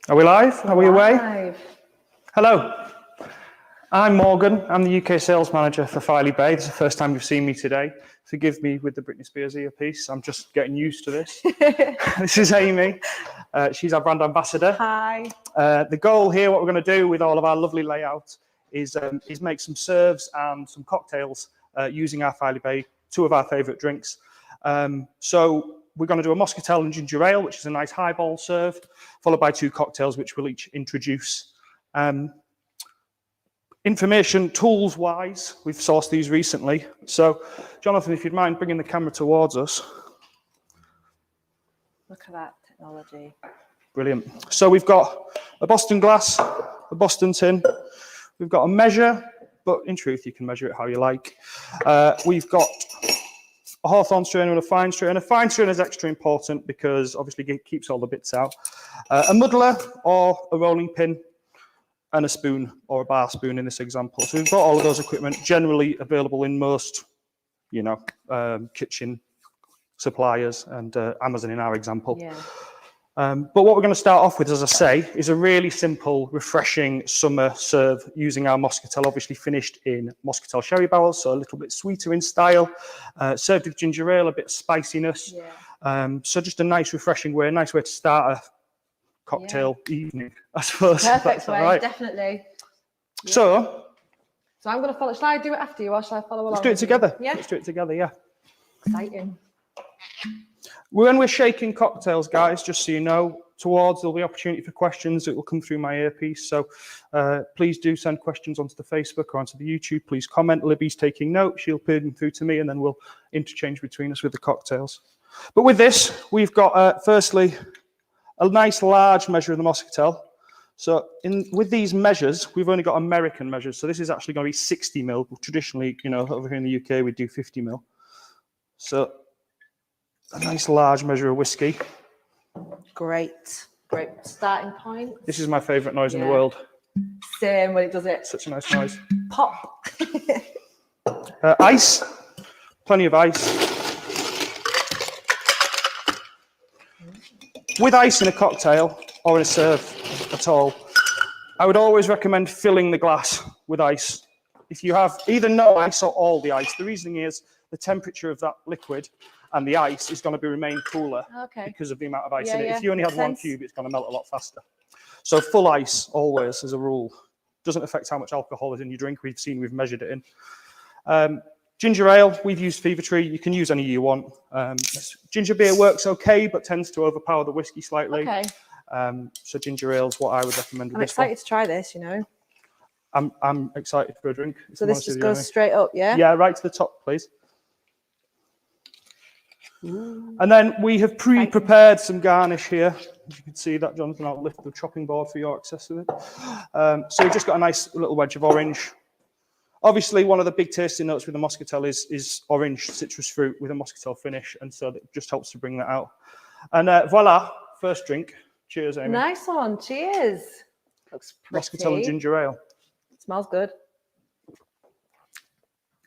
Are we live? Are we away? Live. Hello. I'm Morgan. I'm the UK sales manager for Filey Bay. This is the first time you've seen me today. Forgive me with the Britney Spears earpiece. I'm just getting used to this. This is Amy. She's our brand ambassador. Hi. The goal here, what we're going to do with all of our lovely layout, is make some serves and some cocktails using our Filey Bay, two of our favourite drinks. So we're going to do a Muscatel and ginger ale, which is a nice highball serve, followed by two cocktails, which we'll each introduce. Information tools-wise, we've sourced these recently. So, Jonathan, if you'd mind bringing the camera towards us. Look at that technology. Brilliant. So we've got a Boston glass, a Boston tin. We've got a measure, but in truth, you can measure it how you like. We've got a Hawthorne strainer and a fine strainer. A fine strainer is extra important because obviously it keeps all the bits out. A muddler or a rolling pin and a spoon or a bar spoon in this example. So we've got all of those equipment generally available in most, kitchen suppliers and Amazon in our example. Yeah. But what we're going to start off with, as I say, is a really simple, refreshing summer serve using our Muscatel, obviously finished in Muscatel sherry barrels, so a little bit sweeter in style, served with ginger ale, a bit of spiciness. Yeah. So just a nice, refreshing way, a nice way to start a cocktail evening, I suppose. Perfect way, right. Definitely. Yeah. So I'm going to follow. Shall I do it after you or shall I follow along? let's do it together. Yeah. Let's do it together, yeah. Exciting. When we're shaking cocktails, guys, just so you know, there'll be opportunity for questions. It will come through my earpiece. So please do send questions onto the Facebook or onto the YouTube. Please comment. Libby's taking notes. She'll put them through to me, and then we'll interchange between us with the cocktails. But with this, we've got, firstly, a nice large measure of the Muscatel. So with these measures, we've only got American measures. So this is actually going to be 60 ml. Traditionally, over here in the UK, we do 50 ml. So a nice large measure of whiskey. Great starting point. This is my favourite noise in the world. Same when it does it. Such a nice noise. Pop. Ice. Plenty of ice. With ice in a cocktail or in a serve at all, I would always recommend filling the glass with ice. If you have either no ice or all the ice, the reasoning is the temperature of that liquid and the ice is going to remain cooler because of the amount of ice in it. If you only have one cube, it's going to melt a lot faster. So full ice always as a rule. Doesn't affect how much alcohol is in your drink. We've measured it in. Ginger ale, we've used Fever Tree. You can use any you want. Ginger beer works okay, but tends to overpower the whiskey slightly. Okay. So ginger ale is what I would recommend. I'm excited to try this, I'm excited for a drink. So this just goes straight up, yeah? Yeah, right to the top, please. Ooh. And then we have pre-prepared some garnish here. As you can see that, Jonathan, I'll lift the chopping board for your access to it. So we've just got a nice little wedge of orange. Obviously, one of the big tasting notes with the Muscatel is orange citrus fruit with a Muscatel finish, and so it just helps to bring that out. And voila, first drink. Cheers, Amy. Nice one. Cheers. Looks pretty. Muscatel and ginger ale. It smells good.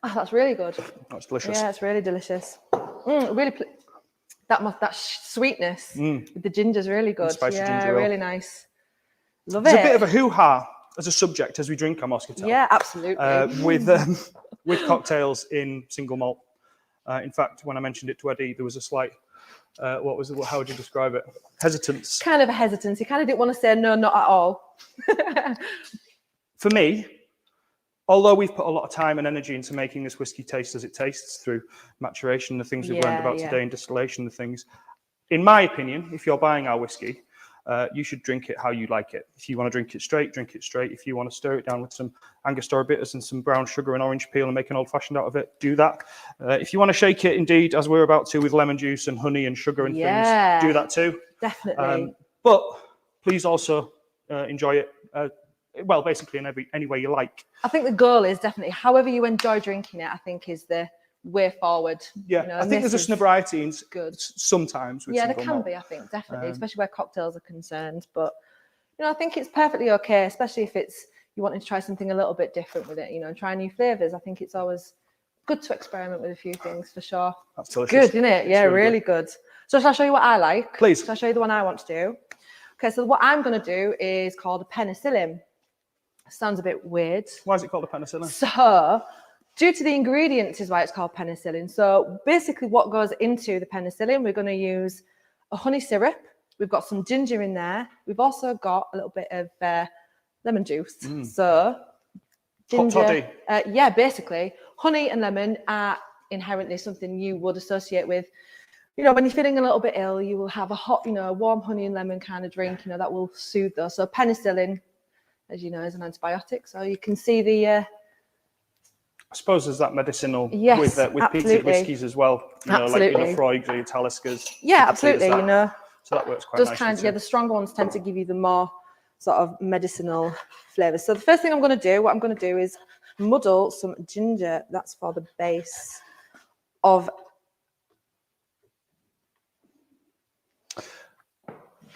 Oh, that's really good. That's delicious. Yeah, it's really delicious. Really, that sweetness with the ginger is really good. Spicy yeah, ginger ale. Really nice. Love There's it. a bit of a hoo-ha as a subject as we drink our Muscatel. Yeah, absolutely. With cocktails in single malt. In fact, when I mentioned it to Eddie, there was a slight, how would you describe it? Hesitance. Kind of a hesitance. He kind of didn't want to say no, not at all. For me, although we've put a lot of time and energy into making this whiskey taste as it tastes through maturation, the things we've learned about today, and distillation, the things, in my opinion, if you're buying our whiskey, you should drink it how you like it. If you want to drink it straight, drink it straight. If you want to stir it down with some Angostura bitters and some brown sugar and orange peel and make an old-fashioned out of it, do that. If you want to shake it, indeed, as we're about to with lemon juice and honey and sugar and things, do that too. Definitely. But please also enjoy it, basically in any way you like. I think the goal is definitely, however you enjoy drinking it, I think is the way forward. Yeah, I think there's a sobriety in good sometimes. With there can be, I think, definitely, especially where cocktails are concerned. But I think it's perfectly okay, especially if you wanting to try something a little bit different with it. And try new flavors. I think it's always good to experiment with a few things for sure. That's delicious. Good, isn't it? Yeah, really good. So shall I show you what I like? Please. Shall I show you the one I want to do? Okay, so what I'm going to do is called a Penicillium. Sounds a bit weird. Why is it called a penicillin? So, due to the ingredients is why it's called penicillin. So basically what goes into the penicillin, we're going to use a honey syrup. We've got some ginger in there. We've also got a little bit of lemon juice. So ginger, yeah, basically honey and lemon are inherently something you would associate with, you know, when you're feeling a little bit ill, you will have a hot, you know, warm honey and lemon kind of drink, you know, that will soothe those. So penicillin, as you know, is an antibiotic. So you can see the... I suppose there's that medicinal yes, with peated whiskies as well. You know, like your Lafroigs or your Taliscas. Yeah, absolutely, you know. So that works quite nicely. Yeah, the stronger ones tend to give you the more sort of medicinal flavours. So the first thing what I'm going to do is muddle some ginger. That's for the base of...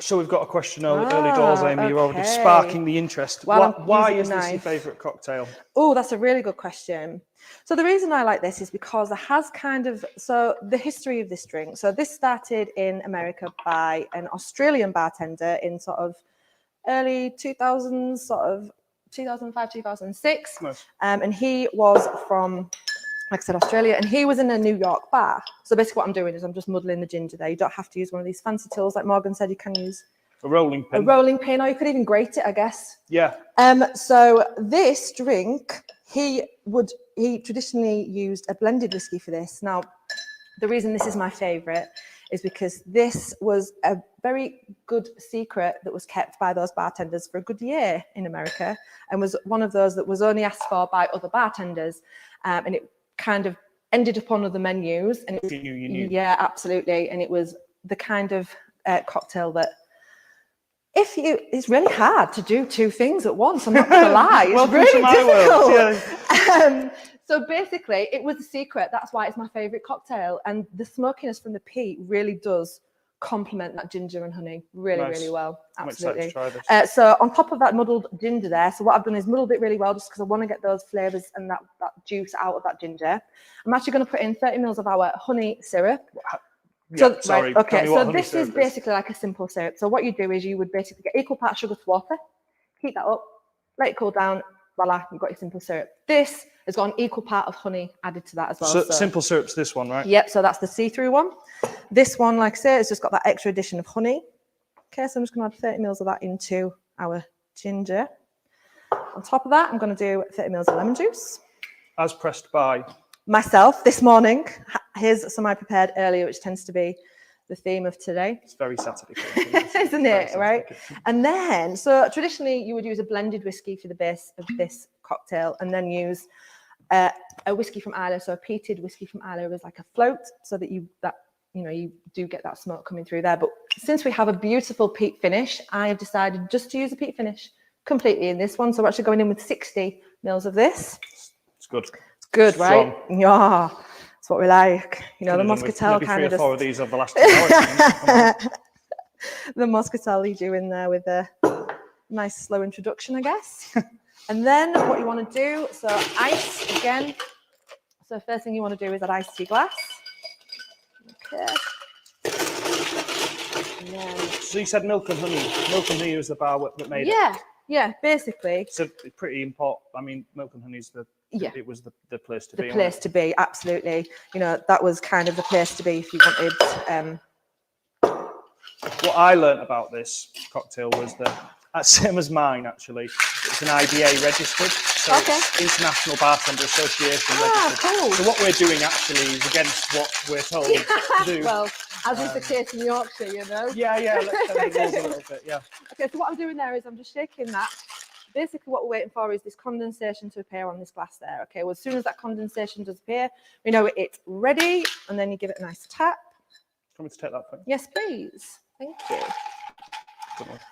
So we've got a question early doors, Amy. You're already sparking the interest. Why is this your favourite cocktail? Oh, that's a really good question. So the reason I like this is because it has kind of... So the history of this drink. So this started in America by an Australian bartender in sort of early 2000s, sort of 2005, 2006. Nice. And he was from... like I said, Australia, and he was in a New York bar. So basically what I'm doing is I'm just muddling the ginger there. You don't have to use one of these fancy tools like Morgan said. You can use a rolling pin. A rolling pin, or you could even grate it, I guess. Yeah. So this drink, he traditionally used a blended whiskey for this. Now, the reason this is my favourite is because this was a very good secret that was kept by those bartenders for a good year in America, and was one of those that was only asked for by other bartenders. And it kind of ended up on other menus, and you knew. Yeah, absolutely. And it was the kind of cocktail that it's really hard to do two things at once. I'm not going to lie, it's really difficult. Yeah. So basically, it was a secret. That's why it's my favourite cocktail, and the smokiness from the peat really does complement that ginger and honey really well. Absolutely. I'm excited to try this. So on top of that muddled ginger there, so what I've done is muddled it really well just because I want to get those flavours and that juice out of that ginger. I'm actually going to put in 30 mils of our honey syrup. Yeah, so, sorry. Right, okay, so this is basically like a simple syrup. So what you do is you would basically get equal parts sugar to water, heat that up, let it cool down, voila, you've got your simple syrup. This has got an equal part of honey added to that as well. So simple syrup's this one, right? Yep, so that's the see-through one. This one, like I say, has just got that extra addition of honey. Okay, so I'm just going to add 30 mils of that into our ginger. On top of that, I'm going to do 30 mils of lemon juice. As pressed by? Myself this morning. Here's some I prepared earlier, which tends to be the theme of today. It's very Saturday. Isn't it, right? And then, so traditionally you would use a blended whiskey for the base of this cocktail, and then use a whiskey from Islay, so a peated whiskey from Islay was like a float, so that you do get that smoke coming through there. But since we have a beautiful peat finish, I have decided just to use a peat finish completely in this one. So we're actually going in with 60 mils of this. It's good. It's good, right? Yeah, that's what we like. You know, the Moscatel kind of just... 3 or 4 of these over the last 2 hours. The Moscatel you do in there with a nice slow introduction, I guess. And then what you want to do, so ice again. So first thing you want to do is add ice to your glass. Okay. Yeah. So you said milk and honey. Milk and honey was the bar that made it. Yeah, basically. So pretty important. I mean, milk and honey is it was the place to be. The place to be, absolutely. You know, that was kind of the place to be if you wanted. What I learnt about this cocktail was that, same as mine actually, it's an IBA registered, so it's International Bartender Association registered. Cool. So what we're doing actually is against what we're told to do. Well, as is the case in Yorkshire, you know. Yeah, let's tell the rules a little bit, yeah. Okay, so what I'm doing there is I'm just shaking that. Basically what we're waiting for is this condensation to appear on this glass there. Okay, well, as soon as that condensation does appear, we know it's ready, and then you give it a nice tap. Want me to take that thing? Yes, please. Thank you.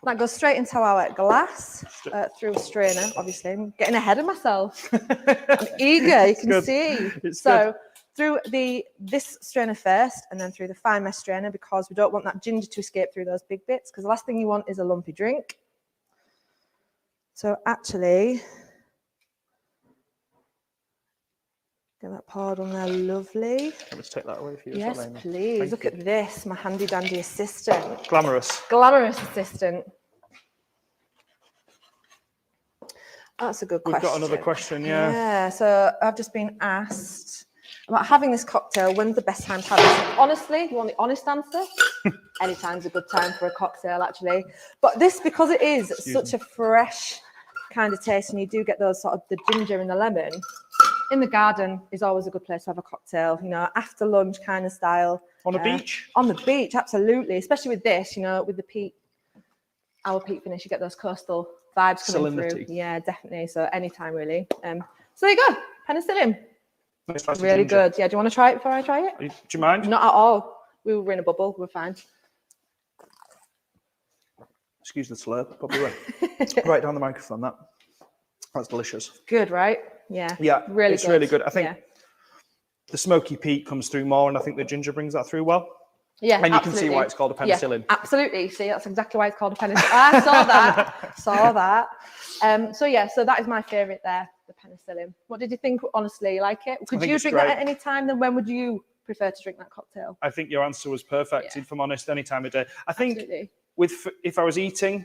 That goes straight into our glass through a strainer, obviously. I'm getting ahead of myself. I'm eager, you can see. So through this strainer first, and then through the fine mesh strainer, because we don't want that ginger to escape through those big bits, because the last thing you want is a lumpy drink. So actually, get that poured on there, lovely. Let's take that away for you. Yes, please. Look at this, my handy dandy assistant. Glamorous. Glamorous assistant. That's a good We've question. got another question, yeah. Yeah, so I've just been asked about having this cocktail. When's the best time to have it? Honestly, you want the honest answer? Anytime's a good time for a cocktail, actually. But this, because it is such a fresh kind of taste, and you do get those sort of the ginger and the lemon, in the garden is always a good place to have a cocktail, you know, after lunch kind of style. On a beach? On the beach, absolutely. Especially with this, you know, with the peat, our peat finish, you get those coastal vibes coming through. Yeah, definitely. So anytime, really. So there you go. Penicillium. Nice really ginger. good. Yeah, do you want to try it before I try it? Do you mind? Not at all. We were in a bubble. We're fine. Excuse the slurp, probably will. Right down the microphone, that. That's delicious. Good, right? Yeah. Yeah, really it's good. really good. I think the smoky peat comes through more, and I think the ginger brings that through well. Yeah, and you can see why it's called a penicillin. Yeah, absolutely. See, that's exactly why it's called a penicillin. I saw that. Saw that. So that is my favourite there, the penicillin. What did you think? Honestly, you like it? Could you drink that at any time? Then when would you prefer to drink that cocktail? I think your answer was perfect. If I'm honest, any time of day. I think Absolutely. if I was eating,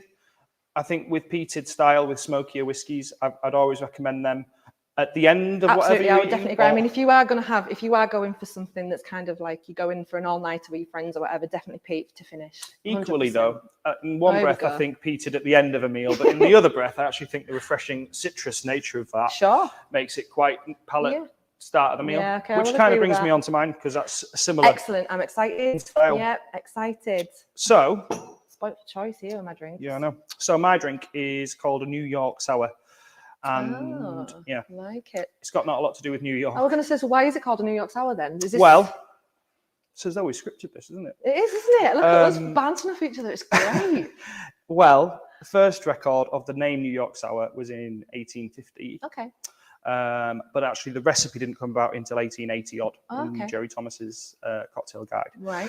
I think with peated style with smokier whiskies, I'd always recommend them at the end of whatever you're I would eating, definitely agree. I mean, if you are going for something that's kind of like you're going for an all-nighter with your friends or whatever, definitely peat to finish. 100%. Equally though, in one breath I think peated at the end of a meal, but in the other breath I actually think the refreshing citrus nature of that makes it quite palate start of the meal, which kind of brings me on to mine because that's similar. Excellent. I'm excited. Yeah, excited. So, spoilt for choice here with my drink. Yeah, I know. So my drink is called a New York Sour. And I like it. It's got not a lot to do with New York. I was going to say, so why is it called a New York Sour then? Is this... Well, it's as though we scripted this, isn't it? It is, isn't it? Look at us bouncing off each other. It's great. Well, the first record of the name New York Sour was in 1850. Okay. But actually, the recipe didn't come about until 1880 odd in Jerry Thomas's cocktail guide. Right.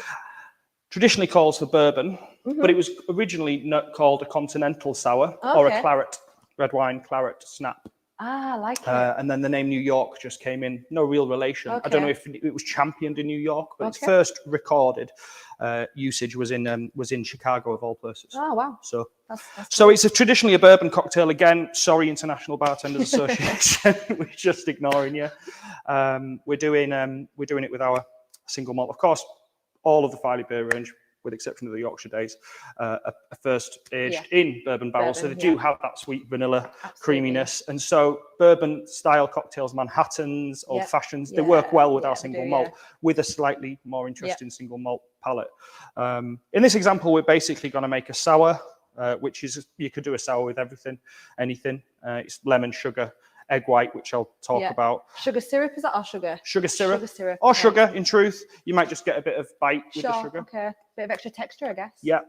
Traditionally calls for bourbon, but it was originally not called a continental sour or a claret, red wine claret snap. I like it. And then the name New York just came in. No real relation. I don't know if it was championed in New York, but its first recorded usage was in Chicago of all places. Oh wow! So that's it's traditionally a bourbon cocktail. Again, sorry, International Bartenders Association, we're just ignoring you. We're doing it with our single malt, of course. All of the Filey beer range, with the exception of the Yorkshire Days, are first aged in bourbon barrels, so they do have that sweet vanilla creaminess. And so bourbon-style cocktails, Manhattans, Old Fashions, they work well with our single malt, with a slightly more interesting single malt palate. In this example, we're basically going to make a sour, which is, you could do a sour with anything. It's lemon, sugar, egg white, which I'll talk about. Sugar syrup, is that, or sugar? Sugar syrup. Sugar syrup. Or sugar, in truth. You might just get a bit of bite with the sugar. Okay. Bit of extra texture, I guess. Yeah.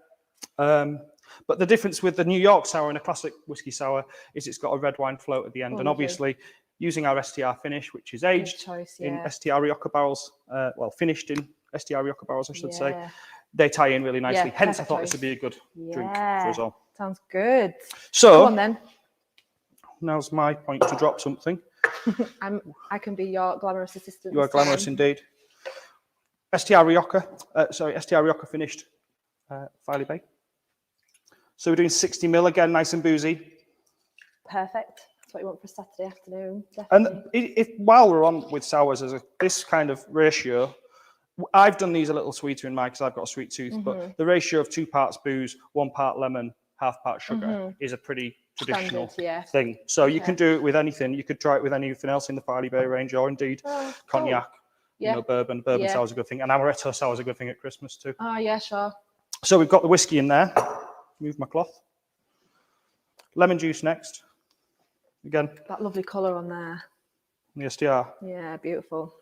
But the difference with the New York Sour and a classic whiskey sour is it's got a red wine float at the end. And obviously, using our STR finish, which is aged in STR Rioja barrels, finished in STR Rioja barrels, I should say, they tie in really nicely. Hence, I thought this would be a good drink for us all. Sounds good. So, come on then. Now's my point to drop something. I can be your glamorous assistant. You are glamorous indeed. STR Rioja finished Filey Bay. So we're doing 60 ml again, nice and boozy. Perfect. That's what you want for a Saturday afternoon. Definitely. And while we're on with sours, as this kind of ratio, I've done these a little sweeter in mine because I've got a sweet tooth, but the ratio of 2 parts booze, 1 part lemon, half part sugar is a pretty traditional thing. So you can do it with anything. You could try it with anything else in the Filey Bay range, or indeed cognac. You know, bourbon sour is a good thing, and amaretto sour is a good thing at Christmas too. Oh yeah, sure. So we've got the whiskey in there. Move my cloth. Lemon juice next. Again. That lovely colour on there. The STR. Yeah, beautiful.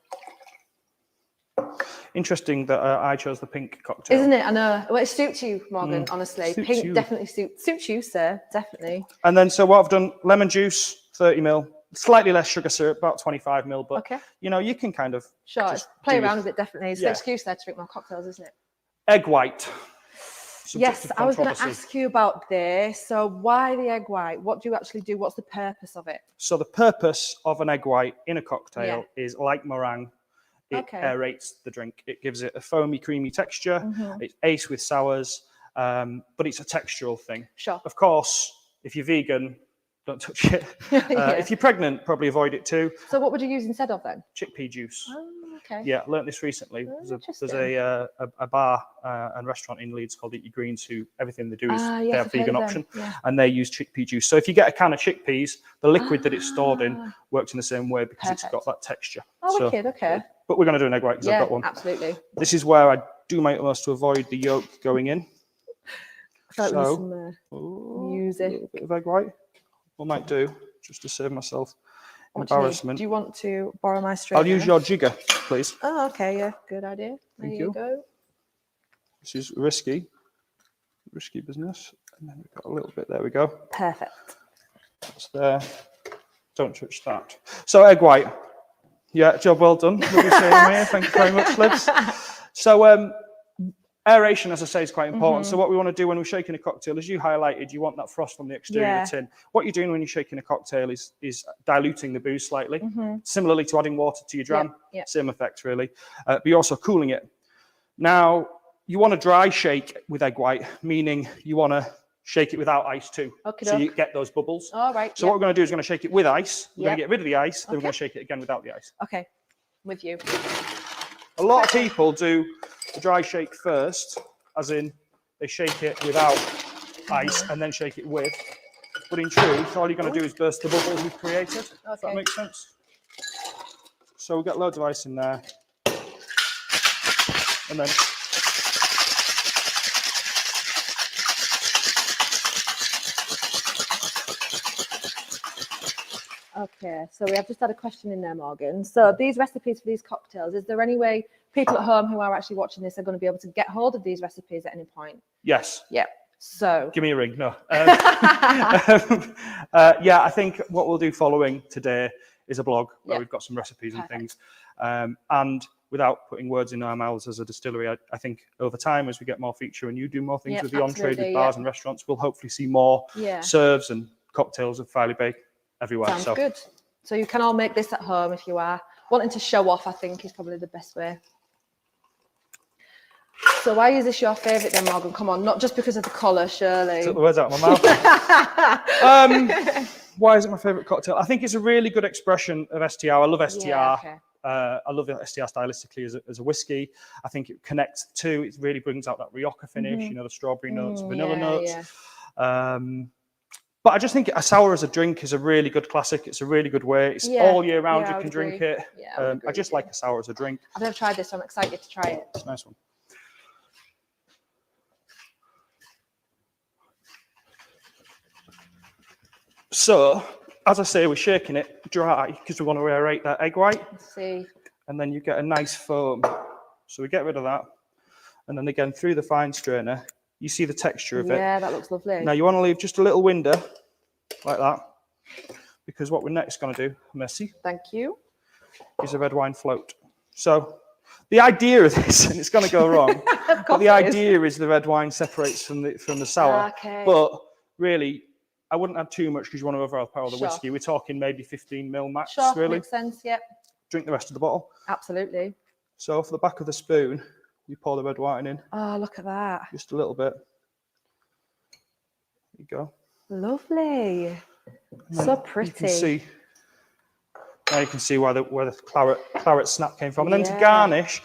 Interesting that I chose the pink cocktail. Isn't it? I know. Well, it suits you, Morgan, honestly. Pink definitely suits you, sir. Definitely. And then, so what I've done, lemon juice, 30 ml, slightly less sugar syrup, about 25 ml, but, you know, you can kind of... Sure, play around with it, definitely. It's an excuse there to drink more cocktails, isn't it? Egg white. Yes, I was going to ask you about this. So why the egg white? What do you actually do? What's the purpose of it? So the purpose of an egg white in a cocktail is like meringue. It aerates the drink. It gives it a foamy, creamy texture. It's ace with sours, but it's a textural thing. Sure. Of course, if you're vegan, don't touch it. If you're pregnant, probably avoid it too. So what would you use instead of then? Chickpea juice. Oh, okay. Yeah, I learnt this recently. There's a bar and restaurant in Leeds called Eat Your Greens who everything they do is they have vegan option and they use chickpea juice. So if you get a can of chickpeas, the liquid that it's stored in works in the same way because it's got that texture. Oh, wicked, okay. But we're going to do an egg white because I've got one. Absolutely. This is where I do my utmost to avoid the yolk going in. I feel like some music. A little bit of egg white. What I might do, just to save myself embarrassment. Do you want to borrow my strainer? I'll use your jigger, please. Oh, okay, yeah, good idea. There you go. This is risky business. And then we've got a little bit, there we go. Perfect. That's there. Don't touch that. So egg white. Yeah, job well done. Lovely saying here. Thank you very much, Liz. So aeration, as I say, is quite important. So what we want to do when we're shaking a cocktail, as you highlighted, you want that frost from the exterior of the tin. What you're doing when you're shaking a cocktail is diluting the booze slightly. Similarly to adding water to your dram, same effect really. But you're also cooling it. Now, you want to dry shake with egg white, meaning you want to shake it without ice too. So you get those bubbles. All right. So what we're going to do is we're going to shake it with ice. We're going to get rid of the ice, then we're going to shake it again without the ice. Okay, with you. A lot of people do the dry shake first, as in they shake it without ice and then shake it with. But in truth, all you're going to do is burst the bubbles we've created. Does that make sense? So we'll get loads of ice in there. And then Okay, so we have just had a question in there, Morgan. So these recipes for these cocktails, is there any way people at home who are actually watching this are going to be able to get hold of these recipes at any point? Yes. Yeah. So give me a ring. No. Yeah, I think what we'll do following today is a blog where we've got some recipes and things. And without putting words in our mouths as a distillery, I think over time, as we get more feature and you do more things with the on-trade bars and restaurants, we'll hopefully see more serves and cocktails of Filey Bay everywhere. Sounds good. So you can all make this at home if you are wanting to show off, I think is probably the best way. So why is this your favourite then, Morgan? Come on, not just because of the colour, surely. Took the words out of my mouth. Why is it my favourite cocktail? I think it's a really good expression of STR. I love STR. I love STR stylistically as a whiskey. I think it connects the two. It really brings out that Rioja finish, you know, the strawberry notes, vanilla notes. But I just think a sour as a drink is a really good classic. It's a really good way. It's all year round. You can drink it. I just like a sour as a drink. I've never tried this, so I'm excited to try it. It's a nice one. So, as I say, we're shaking it dry because we want to aerate that egg white. Let's see. And then you get a nice foam. So we get rid of that. And then again, through the fine strainer, you see the texture of it. Yeah, that looks lovely. Now you want to leave just a little window like that, because what we're next going to do, Messi, thank you, is a red wine float. So the idea of this, and it's going to go wrong, but the idea is the red wine separates from the sour. But really, I wouldn't add too much because you want to overpower the whiskey. We're talking maybe 15 ml max, really. Makes sense, yeah. Drink the rest of the bottle. Absolutely. So for the back of the spoon, you pour the red wine in. Oh, look at that. Just a little bit. There you go. Lovely. So pretty. Now you can see where the claret snap came from. And then to garnish,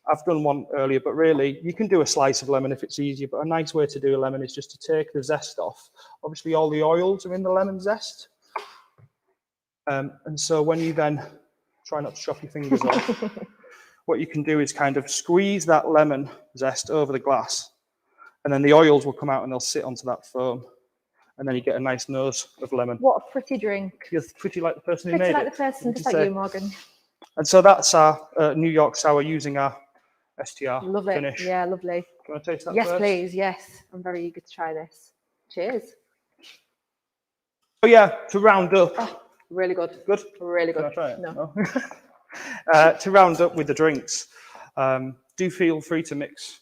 I've done one earlier, but really you can do a slice of lemon if it's easier. But a nice way to do a lemon is just to take the zest off. Obviously, all the oils are in the lemon zest. And so when you then try not to chop your fingers off, what you can do is kind of squeeze that lemon zest over the glass, and then the oils will come out and they'll sit onto that foam. And then you get a nice nose of lemon. What a pretty drink. You're pretty like the person who made it. Pretty like the person, just like you, Morgan. And so that's our New York sour using our STR finish. Yeah, lovely. Do you want to taste that first? Yes, please. Yes. I'm very eager to try this. Cheers. Oh, yeah, to round up. Oh, really good. Good? Really good. Can I try it? No. To round up with the drinks, do feel free to mix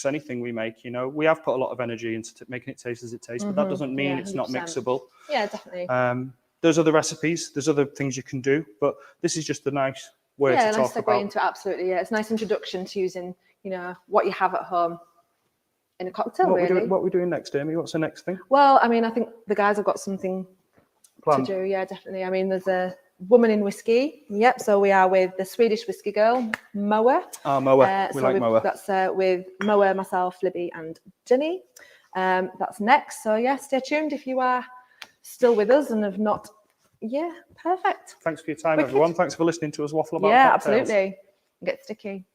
anything we make. You know, we have put a lot of energy into making it taste as it tastes, but that doesn't mean it's not mixable. Yeah, definitely. There's other recipes, there's other things you can do, but this is just a nice way to talk about. Into it, absolutely. Yeah, it's a nice introduction to using, you know, what you have at home in a cocktail. What are we doing next, Amy? What's the next thing? Well, I mean, I think the guys have got something planned. to do. Yeah, definitely. I mean, there's a woman in whiskey. Yep. So we are with the Swedish whiskey girl, Moa. Moa. We like Moa. That's with Moa, myself, Libby, and Jenny. That's next. So yeah, stay tuned if you are still with us and have not. Yeah, perfect. Thanks for your time, everyone. Thanks for listening to us waffle about yeah, cocktails. absolutely. Get sticky.